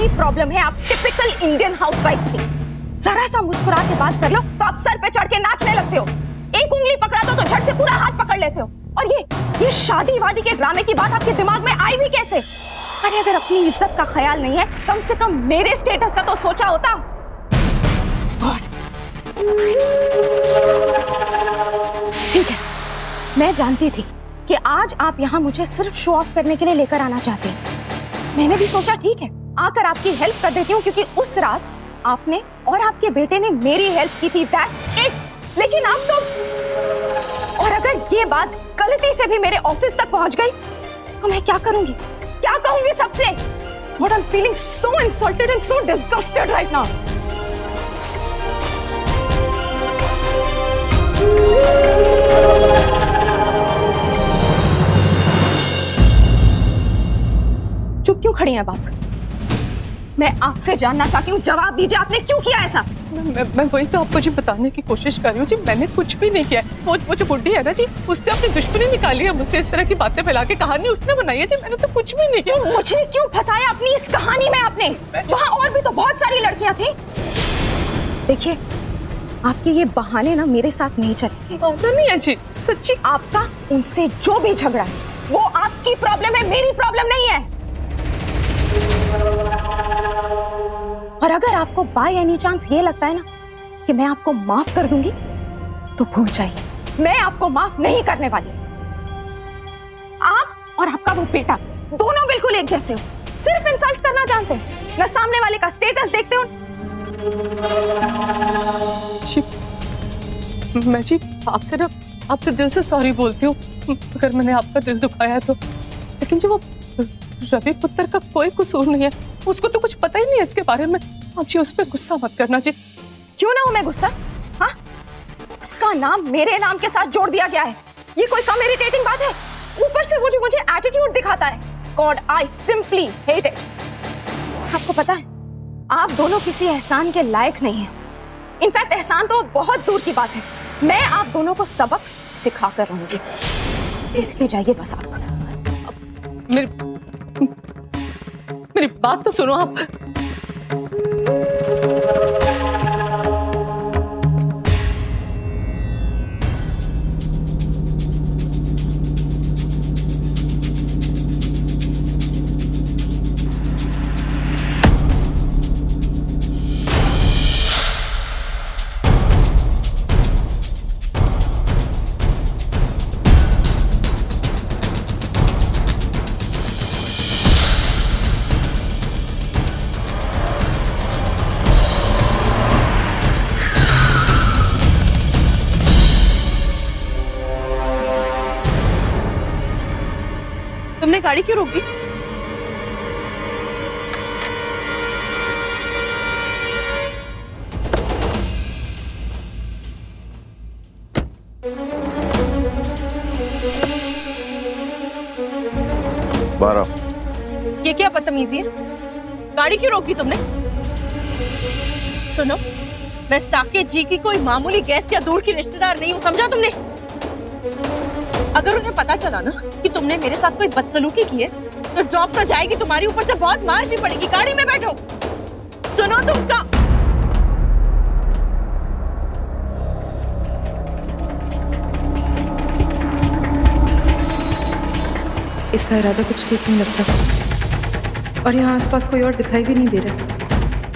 यही प्रॉब्लम है आप टिपिकल इंडियन हाउसवाइफ्स की। जरा सा मुस्कुरा के बात कर लो तो आप सर पे चढ़ के नाचने लगते हो। एक उंगली पकड़ा तो झट से पूरा हाथ पकड़ लेते हो। और ये शादी वादी के ड्रामे की बात आपके दिमाग में आई भी कैसे? अरे अगर अपनी इज्जत का ख्याल नहीं है, कम से कम मेरे स्टेटस का तो सोचा होता। ठीक है, मैं जानती थी कि आज आप यहाँ मुझे सिर्फ शो ऑफ करने के लिए लेकर आना चाहते हैं। मैंने भी सोचा ठीक है, आकर आपकी हेल्प कर देती हूँ, क्योंकि उस रात आपने और आपके बेटे ने मेरी हेल्प की थी, दैट्स इट। लेकिन आप तो, और अगर ये बात गलती से भी मेरे ऑफिस तक पहुंच गई तो मैं क्या करूंगी, क्या कहूंगी सबसे? What I'm feeling so insulted and so disgusted right now. चुप क्यों खड़ी हैं बाप? मैं आपसे जानना चाहती हूँ, जवाब दीजिए, आपने क्यों किया ऐसा? मैं वही तो आपको जी बताने की कोशिश कर रही हूँ जी। मैंने कुछ भी नहीं किया। वो जो बुड्ढी है ना जी, उसने अपनी दुश्मनी निकाली है मुझसे, इस तरह की बातें फैला के कहानी उसने बनाई है जी। मैंने तो कुछ भी नहीं किया। तो मुझे क्यों फंसाया अपनी इस कहानी में आपने? वहाँ और भी तो बहुत सारी लड़कियां थी। देखिए, आपके ये बहाने ना मेरे साथ नहीं चलेंगे। नहीं है जी, सच्ची। आपका उनसे जो भी झगड़ा है वो आपकी प्रॉब्लम है, मेरी प्रॉब्लम नहीं है। और अगर आपको बाय एनी चांस ये लगता है ना कि मैं आपको माफ कर दूंगी, तो भूल जाइए, मैं आपको माफ नहीं करने वाली। आप और आपका वो बेटा दोनों बिल्कुल एक जैसे हो, सिर्फ इंसल्ट करना जानते हैं, न सामने वाले का स्टेटस देखते हो। मैं जी आपसे दिल से सॉरी बोलती हूँ अगर मैंने आपका दिल दुखाया तो। लेकिन जो वो रवि पुत्र का कोई कसूर नहीं है, उसको तो कुछ पता ही नहीं है इसके बारे में। आप जी उस पर गुस्सा मत करना जी। क्यों ना हूं मैं गुस्सा? हाँ, उसका नाम मेरे नाम के साथ जोड़ दिया गया है, ये कोई कम इरिटेटिंग बात है? ऊपर से वो जो मुझे एटीट्यूड दिखाता है, God I simply hate it. आपको पता है, आप दोनों किसी एहसान के लायक नहीं हैं। इनफैक्ट एहसान तो बहुत दूर की बात है, मैं आप दोनों को सबक सिखा कर रहूंगी, देखते जाइए बस आप। मेरी बात तो सुनो आप। तुमने गाड़ी क्यों रोकी? ये क्या बदतमीजी है? गाड़ी क्यों रोकी तुमने? सुनो, मैं साकेत जी की कोई मामूली गेस्ट या दूर की रिश्तेदार नहीं हूँ, समझा तुमने? अगर उन्हें पता चला ना कि तुमने मेरे साथ कोई बदसलूकी की है तो ड्रॉप तो जाएगी तुम्हारी, ऊपर से बहुत मार भी पड़ेगी। गाड़ी में बैठो। सुनो तुमका, इसका इरादा कुछ ठीक नहीं लगता, और यहाँ आसपास कोई और दिखाई भी नहीं दे रहा।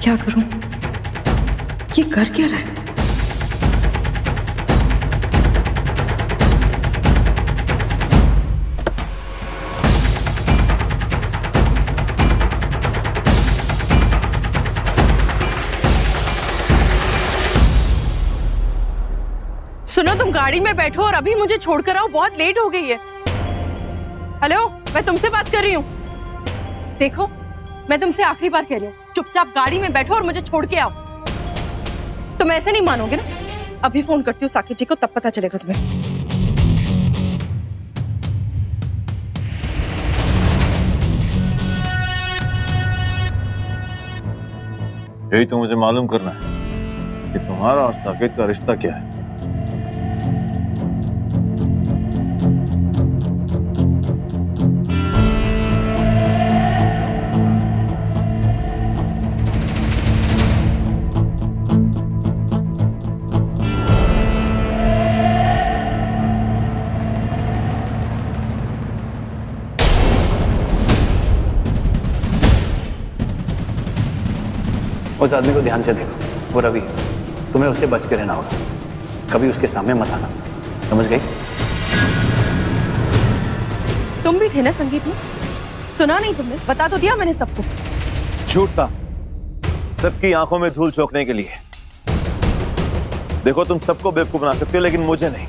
क्या करूं? ये कर क्या रहा है? सुनो, तुम गाड़ी में बैठो और अभी मुझे छोड़कर आओ, बहुत लेट हो गई है। हेलो, मैं तुमसे बात कर रही हूँ। देखो, मैं तुमसे आखिरी बार कह रही हूँ, चुपचाप गाड़ी में बैठो और मुझे छोड़ के आओ। तुम ऐसे नहीं मानोगे ना? अभी फोन करती हूँ साकेत जी को, तब पता चलेगा तुम्हें। यही तो मुझे मालूम करना है कि तुम्हारा और साकेत का रिश्ता क्या है। उस आदमी को ध्यान से देखो, वो रवि है। तुम्हें उससे बच के रहना होगा, कभी उसके सामने मत आना, समझ गई? तुम भी थे ना संगीत में? सुना नहीं तुमने? बता तो दिया मैंने सबको। झूठ था, सबकी आंखों में धूल झोंकने के लिए। देखो तुम सबको बेवकूफ बना सकते हो लेकिन मुझे नहीं।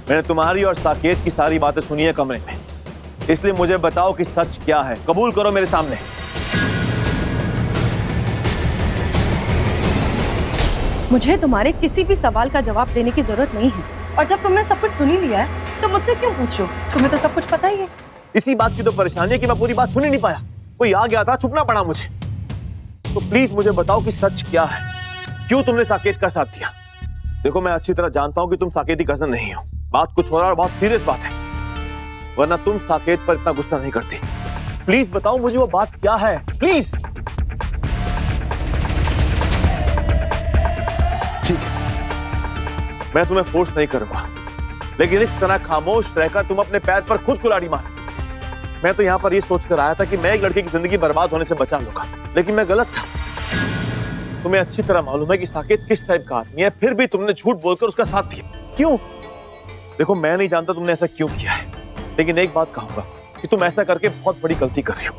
मैंने तुम्हारी और साकेत की सारी बातें सुनी है कमरे में, इसलिए मुझे बताओ कि सच क्या है। कबूल करो मेरे सामने। मुझे तुम्हारे किसी भी सवाल का जवाब देने की जरूरत नहीं है, और जब तुमने सब कुछ सुन ही लिया है तो मुझसे क्यों पूछो? तुम्हें तो सब कुछ पता ही है। इसी बात की तो परेशानी है कि मैं पूरी बात सुन ही नहीं पाया। कोई आ गया था, छुपना पड़ा मुझे। तो प्लीज मुझे बताओ कि सच क्या है, क्यों तुमने साकेत का साथ दिया? देखो मैं अच्छी तरह जानता हूं कि तुम साकेत की कजन नहीं हो, बात कुछ हो रहा है और बहुत सीरियस बात है, वरना तुम साकेत पर इतना गुस्सा नहीं करती। प्लीज बताओ मुझे वो बात क्या है, प्लीज। ठीक है, मैं तुम्हें फोर्स नहीं करूंगा, लेकिन इस तरह खामोश रहकर तुम अपने पैर पर खुद कुल्हाड़ी मार। मैं तो यहाँ पर ये सोचकर आया था कि मैं एक लड़के की जिंदगी बर्बाद होने से बचा लूंगा, लेकिन मैं गलत था। तुम्हें अच्छी तरह मालूम है कि साकेत किस टाइप का आदमी है, फिर भी तुमने झूठ बोलकर उसका साथ दिया। क्यों? देखो मैं नहीं जानता तुमने ऐसा क्यों किया है, लेकिन एक बात कहूंगा कि तुम ऐसा करके बहुत बड़ी गलती कर रही हो।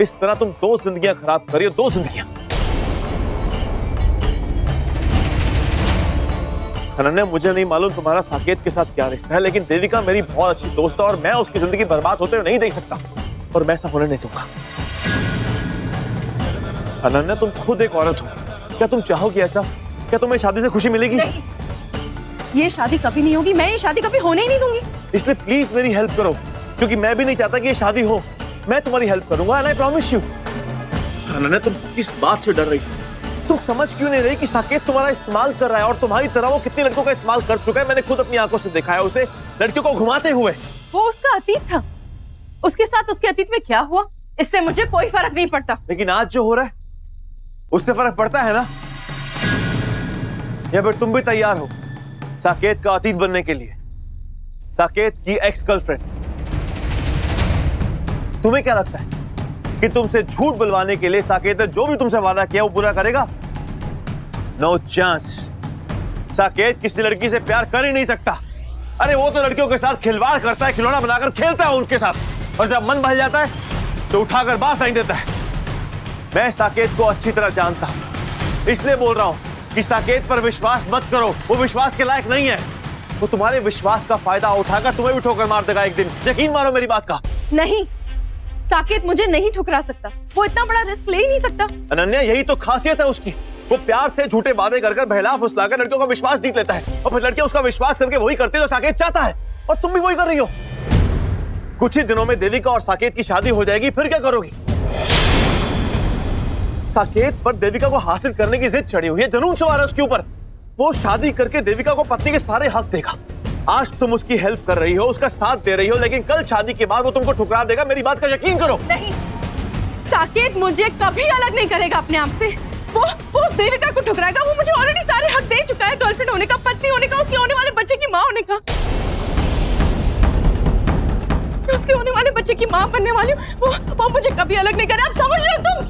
इस तरह तुम 2 जिंदगियां खराब कर रही हो, 2 जिंदगियां। अनन्या मुझे नहीं मालूम तुम्हारा साकेत के साथ क्या रिश्ता है, लेकिन देविका मेरी बहुत अच्छी दोस्त है और मैं उसकी जिंदगी बर्बाद होते हुए नहीं देख सकता, और मैं ऐसा होने नहीं दूंगा। अनन्या तुम खुद एक औरत हो, क्या तुम चाहोगी ऐसा? क्या तुम्हें शादी से खुशी मिलेगी? नहीं, ये शादी कभी नहीं होगी, मैं ये शादी कभी होने ही नहीं दूंगी। इसलिए प्लीज मेरी हेल्प करो, क्योंकि मैं भी नहीं चाहता कि ये शादी हो। मैं तुम्हारी हेल्प करूंगा, and I promise you. Ananya तुम किस बात से डर रही हो? तुम समझ क्यों नहीं रही कि साकेत तुम्हारा इस्तेमाल कर रहा है, और तुम्हारी तरह वो कितनी लड़कियों का इस्तेमाल कर चुका है। मैंने खुद अपनी आंखों से देखा है उसे लड़कियों को घुमाते हुए। वो उसका अतीत था, उसके साथ उसके अतीत में क्या हुआ इससे मुझे कोई फर्क नहीं पड़ता। लेकिन आज जो हो रहा है उससे फर्क पड़ता है ना? या फिर तुम भी तैयार हो साकेत का अतीत बनने के लिए, साकेत की एक्स गर्लफ्रेंड? तुम्हें क्या लगता है कि तुमसे झूठ बुलवाने के लिए साकेत ने जो भी तुमसे वादा किया वो पूरा करेगा? No chance. साकेत किसी लड़की से प्यार कर ही नहीं सकता। अरे वो तो लड़कियों के साथ खिलवाड़ करता है, खिलौना बनाकर खेलता है उनके साथ, और जब मन बहल जाता है तो उठाकर बाहर फेंक देता है। मैं साकेत को अच्छी तरह जानता हूं, इसलिए बोल रहा हूं कि साकेत पर विश्वास मत करो, वो विश्वास के लायक नहीं है। वो तुम्हारे विश्वास का फायदा उठाकर तुम्हें भी ठोकर मार देगा एक दिन, यकीन मानो मेरी बात का। नहीं, साकेत मुझे नहीं ठुकरा सकता, वो इतना बड़ा रिस्क ले ही नहीं सकता। अनन्या यही तो खासियत है उसकी, वो प्यार से झूठे वादे कर बहला फुसलाकर लड़कियों का विश्वास जीत लेता है, और फिर लड़कियां उसका विश्वास करके वही करती है जो साकेत चाहता है, और तुम भी वही कर रही हो। कुछ ही दिनों में देविका और साकेत की शादी हो जाएगी, फिर क्या करोगी? साकेत पर देविका को हासिल करने की जिद चढ़ी हुई है, जुनून सवार है उसके ऊपर। वो शादी करके देविका को पत्नी के सारे हक देगा। आज तुम उसकी हेल्प कर रही हो, उसका साथ दे रही हो, लेकिन कल शादी के बाद वो तुमको ठुकरा देगा, मेरी बात का यकीन करो। नहीं, साकेत मुझे कभी अलग नहीं करेगा अपने आप से। वो उस देविका को ठुकराएगा। वो मुझे ऑलरेडी सारे हक दे चुका है, गर्लफ्रेंड होने का, पत्नी होने का, उसके होने वाले बच्चे की माँ होने का। मैं उसके होने वाले बच्चे की माँ बनने वाली हूँ। वो मुझे कभी अलग नहीं करे। आप समझ रहे हो तुम?